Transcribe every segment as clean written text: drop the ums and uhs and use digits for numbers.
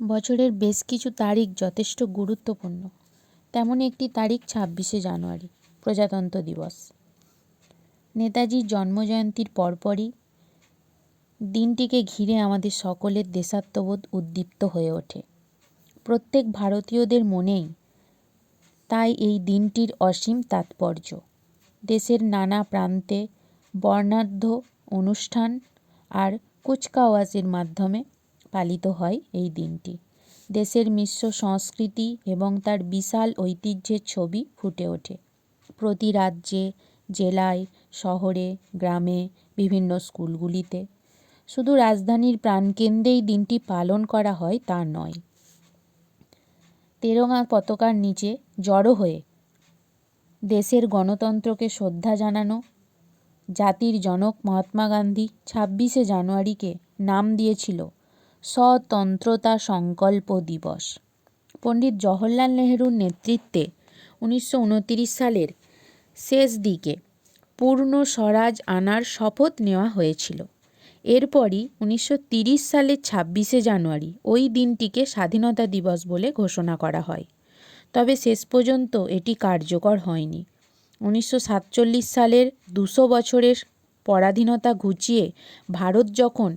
বছরের বেশ কিছু তারিখ যথেষ্ট গুরুত্বপূর্ণ। তেমনই একটি তারিখ ২৬শে জানুয়ারি, প্রজাতন্ত্র দিবস। নেতাজির জন্মজয়ন্তীর পরপরই দিনটিকে ঘিরে আমাদের সকলের দেশাত্মবোধ উদ্দীপ্ত হয়ে ওঠে। প্রত্যেক ভারতীয়দের মনেই তাই এই দিনটির অসীম তাৎপর্য। দেশের নানা প্রান্তে বর্ণাঢ্য অনুষ্ঠান আর কুচকাওয়াজের মাধ্যমে পালিত হয় এই দিনটি। দেশের মিশ্র সংস্কৃতি এবং তার বিশাল ঐতিহ্যের ছবি ফুটে ওঠে। প্রতি রাজ্যে, জেলায়, শহরে, গ্রামে, বিভিন্ন স্কুলগুলিতে। শুধু রাজধানীর প্রাণকেন্দ্রেই দিনটি পালন করা হয় তা নয়। তেরঙ্গা পতাকার নিচে জড়ো হয়ে দেশের গণতন্ত্রকে শ্রদ্ধা জানানো, জাতির জনক মহাত্মা গান্ধী ২৬শে জানুয়ারিকে নাম দিয়েছিল স্বতন্ত্রতা সংকল্প দিবস। পণ্ডিত জওহরলাল নেহরুর নেতৃত্বে ১৯২৯ সালের শেষ দিকে পূর্ণ স্বরাজ আনার শপথ নেওয়া হয়েছিল। এরপরই ১৯৩০ সালের ২৬শে জানুয়ারি ওই দিনটিকে স্বাধীনতা দিবস বলে ঘোষণা করা হয়। তবে শেষ পর্যন্ত এটি কার্যকর হয়নি। ১৯৪৭ সালের ২০০ বছরের পরাধীনতা ঘুচিয়ে ভারত যখন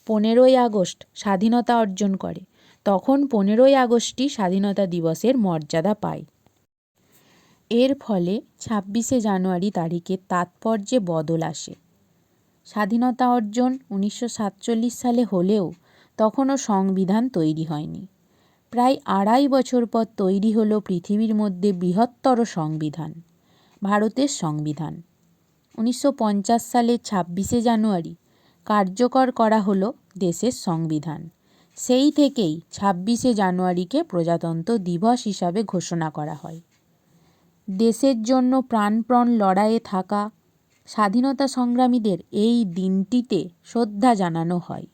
১৫ই আগস্ট স্বাধীনতা অর্জন করে, তখন ১৫ই আগস্টই স্বাধীনতা দিবসের মর্যাদা পায়। এর ফলে ২৬শে জানুয়ারি তারিখের তাৎপর্যে বদল আসে। স্বাধীনতা অর্জন ১৯৪৭ সালে হলেও তখনও সংবিধান তৈরি হয়নি। প্রায় ২.৫ বছর পর তৈরি হলো পৃথিবীর মধ্যে বৃহত্তর সংবিধান, ভারতের সংবিধান। ১৯৫০ সালের ২৬শে জানুয়ারি কার্যকর করা হলো দেশের সংবিধান। সেই থেকেই ২৬শে জানুয়ারিকে প্রজাতন্ত্র দিবস হিসাবে ঘোষণা করা হয়। দেশের জন্য প্রাণপণ লড়াইয়ে থাকা স্বাধীনতা সংগ্রামীদের এই দিনটিতে শ্রদ্ধা জানানো হয়।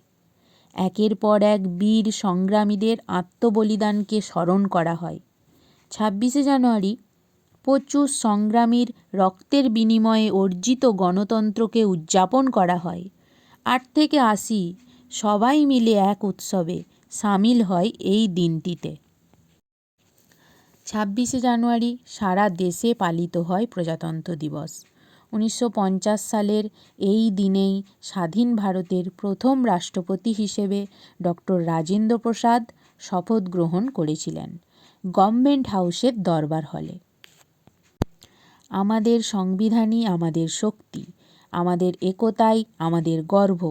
একের পর এক বীর সংগ্রামীদের আত্মবলিদানকে স্মরণ করা হয়। ২৬শে জানুয়ারি প্রচুর সংগ্রামীর রক্তের বিনিময়ে অর্জিত গণতন্ত্রকে উদযাপন করা হয়। ৮ থেকে ৮০ সবাই মিলে এক উৎসবে সামিল হয় এই দিনটিতে। ২৬শে জানুয়ারি সারা দেশে পালিত হয় প্রজাতন্ত্র দিবস। ১৯৫০ সালের এই দিনেই স্বাধীন ভারতের প্রথম রাষ্ট্রপতি হিসেবে ডক্টর রাজেন্দ্র প্রসাদ শপথ গ্রহণ করেছিলেন গভর্নমেন্ট হাউসের দরবার হলে। আমাদের সংবিধানই আমাদের শক্তি, আমাদের একতাই আমাদের গর্ব।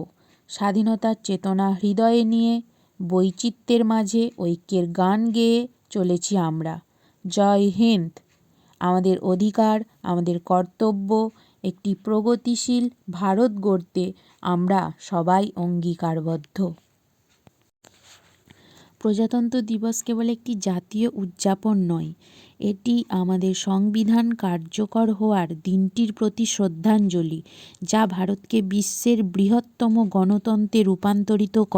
স্বাধীনতার চেতনা হৃদয়ে নিয়ে বৈচিত্র্যের মাঝে ঐক্যের গান গেয়ে চলেছি আমরা। জয় হিন্দ। আমাদের অধিকার, আমাদের কর্তব্য, একটি প্রগতিশীল ভারত গড়তে আমরা সবাই অঙ্গীকারবদ্ধ। প্রজাতন্ত্র দিবস কেবল একটি জাতীয় উদযাপন নয়, এটি আমাদের সংবিধান কার্যকর হওয়ার দিনটির প্রতি শ্রদ্ধাঞ্জলি, যা ভারতকে বিশ্বের বৃহত্তম গণতন্ত্রে রূপান্তরিত করে।